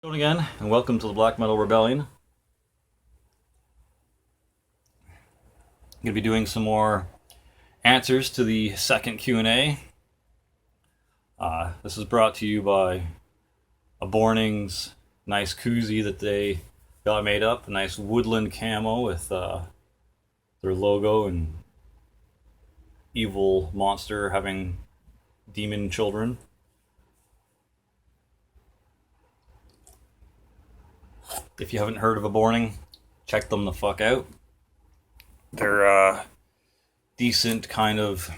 Hello again, and welcome to the Black Metal Rebellion. I'm going to be doing some more answers to the second Q&A. This is brought to you by a Borning's nice koozie that they got made up, a nice woodland camo with their logo and evil monster having demon children. If you haven't heard of a Borning, check them the fuck out. They're decent kind of,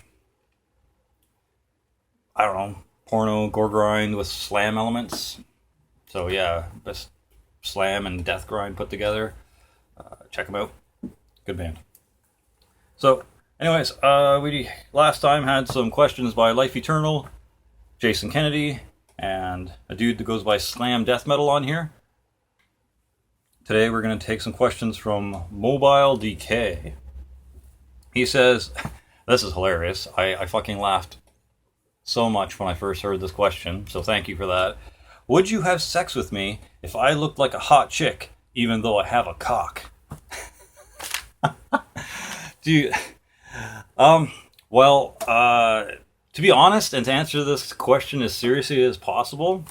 I don't know, porno gore grind with slam elements. So yeah, best slam and death grind put together. Check them out. Good band. So anyways, we last time had some questions by Life Eternal, Jason Kennedy, and a dude that goes by Slam Death Metal on here. Today we're going to take some questions from MobileDecay. He says, this is hilarious. I fucking laughed so much when I first heard this question, so thank you for that. Would you have sex with me if I looked like a hot chick, even though I have a cock? Dude, to be honest, and to answer this question as seriously as possible,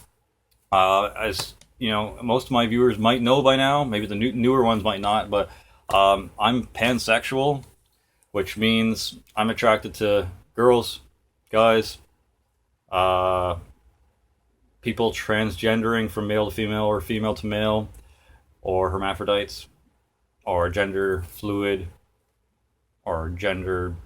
as you know, most of my viewers might know by now, maybe the newer ones might not, but I'm pansexual, which means I'm attracted to girls, guys, people transgendering from male to female or female to male, or hermaphrodites, or gender fluid, or gender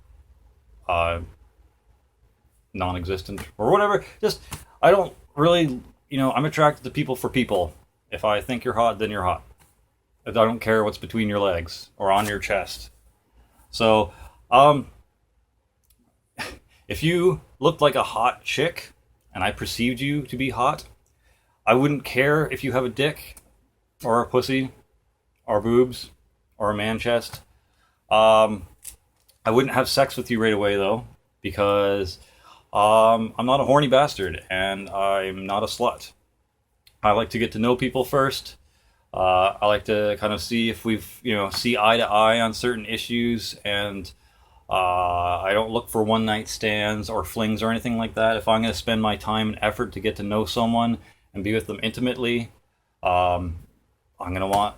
non-existent, or whatever. Just, I don't really... You know, I'm attracted to people for people. If I think you're hot, then you're hot. I don't care what's between your legs or on your chest. So, if you looked like a hot chick and I perceived you to be hot, I wouldn't care if you have a dick or a pussy or boobs or a man chest. I wouldn't have sex with you right away though, because I'm not a horny bastard, and I'm not a slut. I like to get to know people first. I like to kind of see if see eye to eye on certain issues, and I don't look for one night stands or flings or anything like that. If I'm going to spend my time and effort to get to know someone and be with them intimately, I'm going to want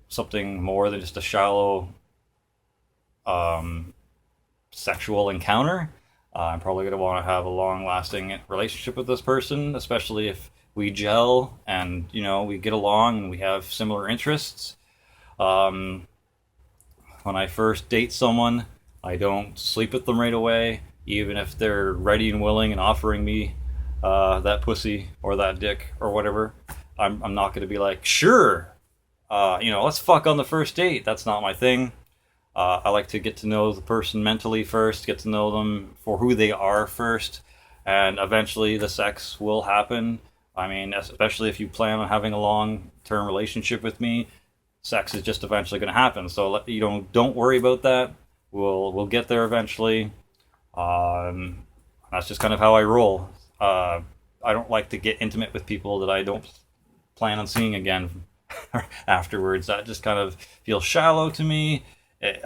something more than just a shallow sexual encounter. I'm probably going to want to have a long-lasting relationship with this person, especially if we gel and, we get along and we have similar interests. When I first date someone, I don't sleep with them right away, even if they're ready and willing and offering me that pussy or that dick or whatever. I'm not going to be like, sure, let's fuck on the first date. That's not my thing. I like to get to know the person mentally first, get to know them for who they are first, and eventually the sex will happen. I mean, especially if you plan on having a long-term relationship with me, sex is just eventually going to happen. So don't worry about that. We'll get there eventually. That's just kind of how I roll. I don't like to get intimate with people that I don't plan on seeing again afterwards. That just kind of feels shallow to me.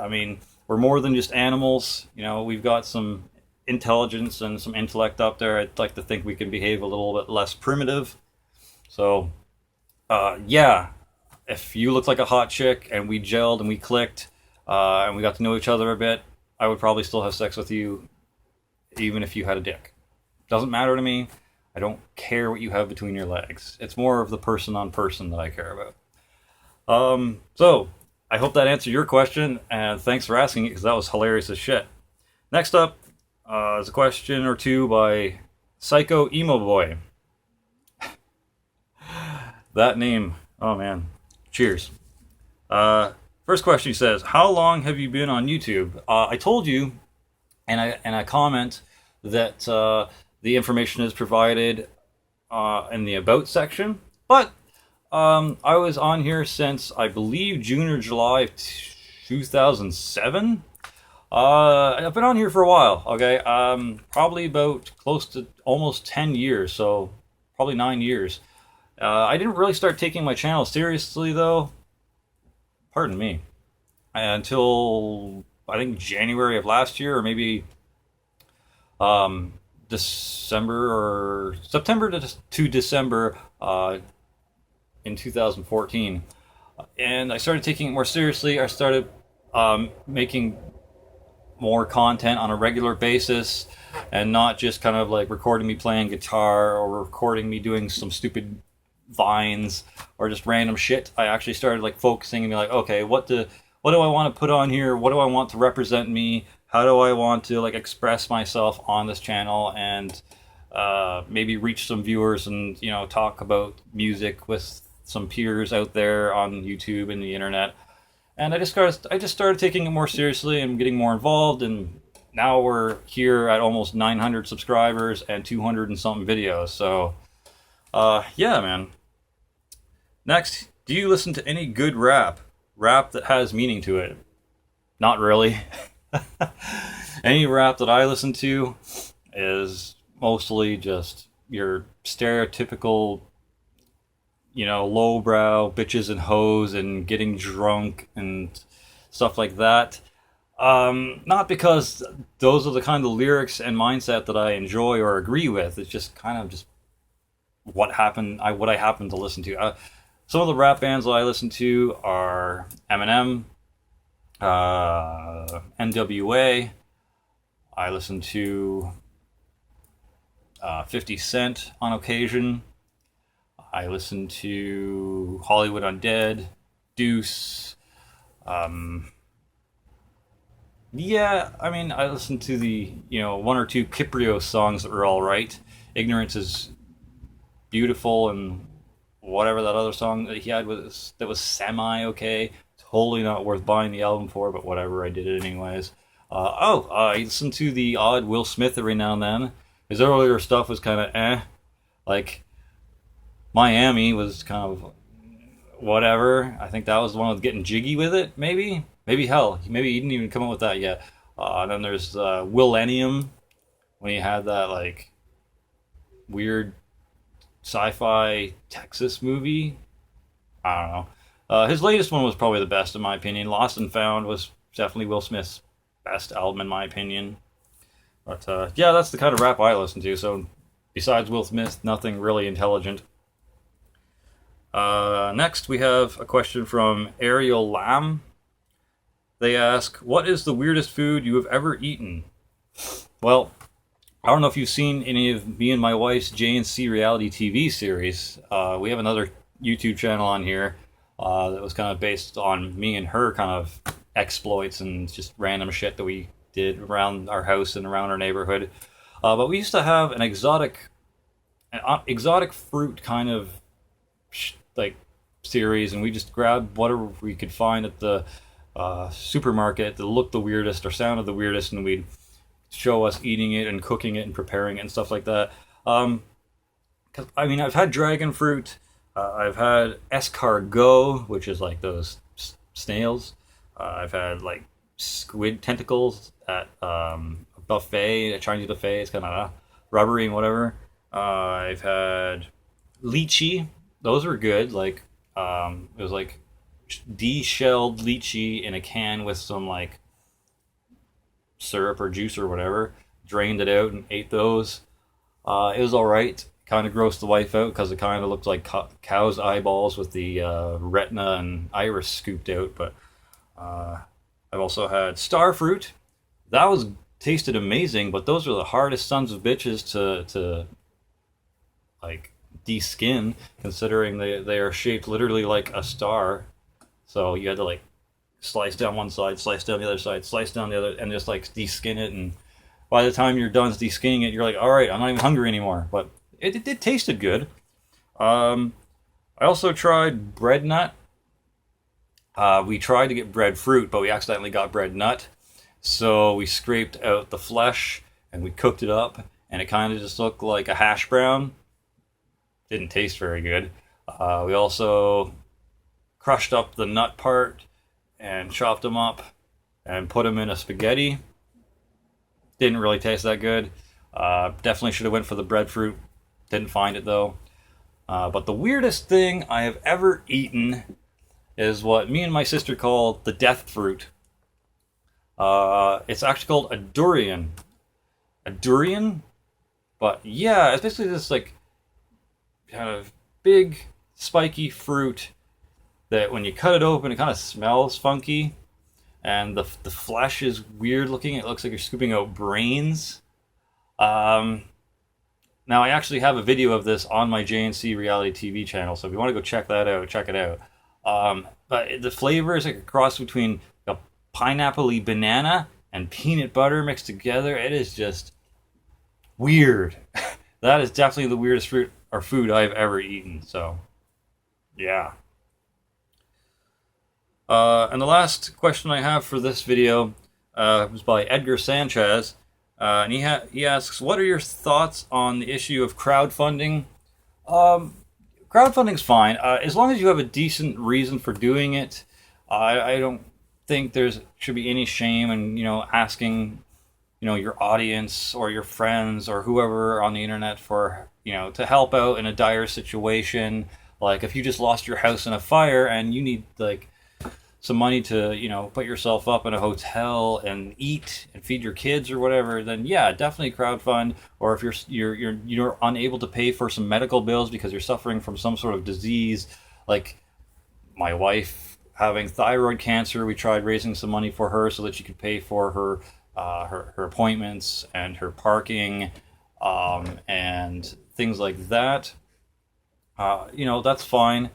I mean, we're more than just animals. We've got some intelligence and some intellect up there. I'd like to think we can behave a little bit less primitive. So, yeah, if you look like a hot chick and we gelled and we clicked and we got to know each other a bit, I would probably still have sex with you even if you had a dick. Doesn't matter to me. I don't care what you have between your legs. It's more of the person on person that I care about. So I hope that answered your question, and thanks for asking it, because that was hilarious as shit. Next up is a question or two by Psycho Emo Boy. That name, oh man, cheers. First question, he says, how long have you been on YouTube? I told you, and I comment that the information is provided in the About section, but I was on here since, I believe, June or July of 2007. I've been on here for a while, okay? Probably about close to almost 10 years, so probably 9 years. I didn't really start taking my channel seriously though. Pardon me. Until I think January of last year, or maybe um, December or September to December in 2014. And I started taking it more seriously. I started making more content on a regular basis and not just kind of like recording me playing guitar or recording me doing some stupid vines or just random shit. I actually started like focusing and be like, okay, what do I want to put on here? What do I want to represent me? How do I want to like express myself on this channel and maybe reach some viewers and talk about music with some peers out there on YouTube and the internet. And I just started taking it more seriously and getting more involved, and now we're here at almost 900 subscribers and 200 and something videos. So yeah, man. Next, do you listen to any good rap that has meaning to it? Not really. Any rap that I listen to is mostly just your stereotypical lowbrow bitches and hoes and getting drunk and stuff like that. Not because those are the kind of lyrics and mindset that I enjoy or agree with. It's just kind of just what I happen to listen to. Some of the rap bands that I listen to are Eminem, NWA. I listen to 50 Cent on occasion. I listen to Hollywood Undead, Deuce. Yeah, I mean, I listen to the, one or two Kiprio songs that were all right. Ignorance is Beautiful and whatever that other song that he had that was semi-okay. Totally not worth buying the album for, but whatever, I did it anyways. I listen to the odd Will Smith every now and then. His earlier stuff was kind of like Miami was kind of whatever. I think that was the one with Getting Jiggy with It, maybe maybe he didn't even come up with that yet. And then there's Millennium, when he had that like weird sci-fi Texas movie. I don't know. His latest one was probably the best in my opinion. Lost and Found was definitely Will Smith's best album in my opinion. But yeah, that's the kind of rap I listen to. So besides Will Smith, nothing really intelligent. Next, we have a question from Arielle Lam. They ask, what is the weirdest food you have ever eaten? Well, I don't know if you've seen any of me and my wife's J&C reality TV series. We have another YouTube channel on here that was kind of based on me and her kind of exploits and just random shit that we did around our house and around our neighborhood. But we used to have an exotic fruit kind of like series, and we just grabbed whatever we could find at the supermarket that looked the weirdest or sounded the weirdest, and we'd show us eating it and cooking it and preparing it and stuff like that. 'Cause, I mean, I've had dragon fruit, I've had escargot, which is like those snails. I've had like squid tentacles at a buffet, a Chinese buffet. It's kind of rubbery and whatever. I've had lychee. Those were good. Like it was like de-shelled lychee in a can with some like syrup or juice or whatever. Drained it out and ate those. It was all right. Kind of grossed the wife out because it kind of looked like cow's eyeballs with the retina and iris scooped out. But I've also had star fruit. That was tasted amazing, but those are the hardest sons of bitches to like de-skin, considering they are shaped literally like a star. So you had to like slice down one side, slice down the other side, slice down the other, and just like de-skin it. And by the time you're done de-skinning it, you're like, all right, I'm not even hungry anymore. But it tasted good. I also tried bread nut. We tried to get breadfruit, but we accidentally got bread nut. So we scraped out the flesh and we cooked it up, and it kind of just looked like a hash brown. Didn't taste very good. We also crushed up the nut part and chopped them up and put them in a spaghetti. Didn't really taste that good. Definitely should have went for the breadfruit. Didn't find it though. But the weirdest thing I have ever eaten is what me and my sister call the death fruit. It's actually called a durian. A durian? But yeah, it's basically this like kind of big spiky fruit that when you cut it open, it kind of smells funky, and the flesh is weird looking. It looks like you're scooping out brains. Now I actually have a video of this on my JNC reality TV channel, so if you want to go check that out, check it out. But the flavor is like a cross between a pineapple-y banana and peanut butter mixed together. It is just weird. That is definitely the weirdest fruit or food I've ever eaten. So, yeah. And the last question I have for this video was by Edgar Sanchez. And he asks, what are your thoughts on the issue of crowdfunding? Crowdfunding's fine, as long as you have a decent reason for doing it. I don't think should be any shame in asking your audience or your friends or whoever on the internet for to help out in a dire situation. Like if you just lost your house in a fire and you need like some money to put yourself up in a hotel and eat and feed your kids or whatever, then yeah, definitely crowdfund. Or if you're unable to pay for some medical bills because you're suffering from some sort of disease, like my wife having thyroid cancer, we tried raising some money for her so that she could pay for her appointments and her parking and things like that. That's fine.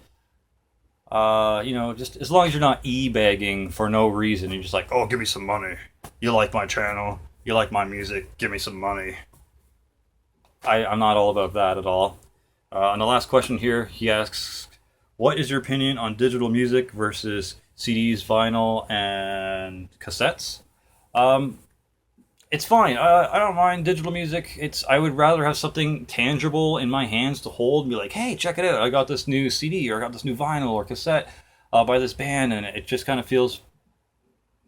Just as long as you're not e-begging for no reason. You're just like, oh, give me some money. You like my channel. You like my music. Give me some money. I'm not all about that at all. And the last question here, he asks, what is your opinion on digital music versus CDs, vinyl, and cassettes? It's fine. I don't mind digital music. I would rather have something tangible in my hands to hold and be like, hey, check it out. I got this new CD or I got this new vinyl or cassette by this band, and it just kind of feels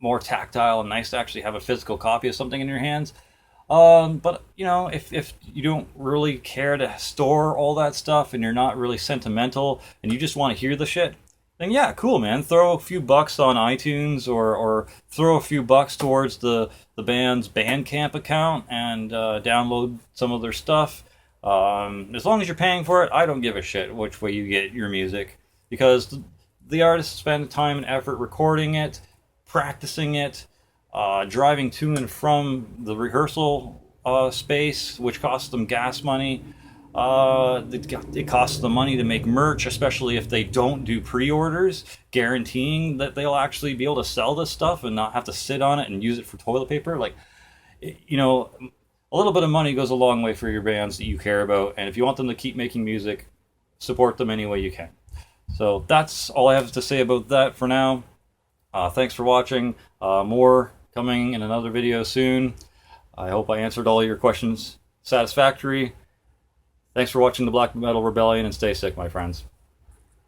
more tactile and nice to actually have a physical copy of something in your hands. But if you don't really care to store all that stuff and you're not really sentimental and you just want to hear the shit, then yeah, cool, man. Throw a few bucks on iTunes or throw a few bucks towards the band's Bandcamp account and download some of their stuff. As long as you're paying for it, I don't give a shit which way you get your music, because the artists spend time and effort recording it, practicing it, driving to and from the rehearsal space, which costs them gas money. It costs them money to make merch, especially if they don't do pre-orders, guaranteeing that they'll actually be able to sell this stuff and not have to sit on it and use it for toilet paper. Like, a little bit of money goes a long way for your bands that you care about, and if you want them to keep making music, support them any way you can. So that's all I have to say about that for now. Thanks for watching. More coming in another video soon. I hope I answered all your questions satisfactory. Thanks for watching the Black Metal Rebellion, and stay sick, my friends.